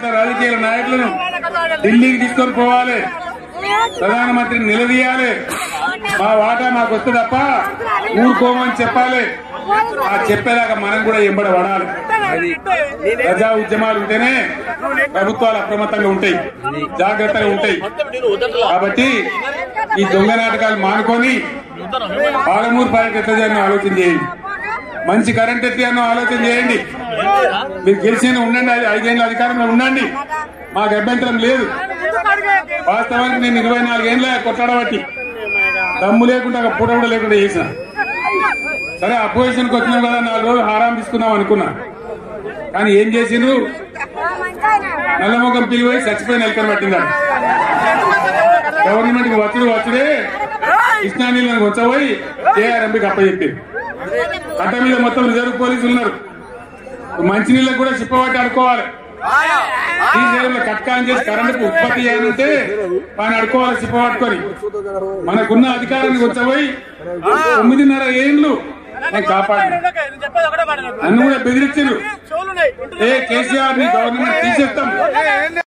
రాజకీయ నాయకులను ఢిల్లీకి తీసుకొని పోవాలి, ప్రధానమంత్రిని నిలదీయాలి. మా వాటా మాకు వస్తే తప్ప ఊరుకోమని చెప్పాలి. ఆ చెప్పేదాకా మనం కూడా ఎంబడ పడాలి. ప్రజా ఉద్యమాలు ఉంటేనే ప్రభుత్వాలు అప్రమత్తంగా ఉంటాయి, జాగ్రత్తగా ఉంటాయి. కాబట్టి ఈ దొంగ నాటకాలు మానుకొని పాలమూరు ప్రాజెక్టు ఎట్లా చేయాలని ఆలోచన చేయండి. మంచి కరెంట్ ఎత్తానో ఆలోచన చేయండి. మీరు గెలిచిన ఉండండి, 5 ఏళ్ళ అధికారంలో ఉండండి, మాకు అభ్యంతరం లేదు. వాస్తవానికి నేను 24 ఏళ్ళ కొట్లాడబట్టి దమ్ము లేకుండా పూట కూడా లేకుండా చేసిన. సరే అపోజిషన్ కి వచ్చినాం కదా, 4 రోజులు హారాం తీసుకుందాం అనుకున్నా. కానీ ఏం చేసిండ్రు, నల్లముఖం పిలిపోయి చచ్చిపోయిన ఎలకలు పట్టిందాడు. గవర్నమెంట్ కి వచ్చుడే కృష్ణా నీళ్ళని వచ్చపోయి కేఆర్ఎంపీకి అప్పచెప్పారు. కట్ట మీద మొత్తం రిజర్వ్ పోలీసులు ఉన్నారు. మంచినీళ్ళకు కూడా చిప్పబట్టి అడుకోవాలి. శ్రీశైలంలో కట్కాన్ చేసి కరెంటుకు ఉత్పత్తి చేయాలంటే ఆయన అడుకోవాలి చిప్పబట్టుకొని. మనకున్న అధికారాన్ని వచ్చపోయి 9.5 ఏళ్ళు నేను కాపాడు. నన్ను కూడా బెదిరించారు, కేసీఆర్ ని గవర్నమెంట్ తీసేస్తాం.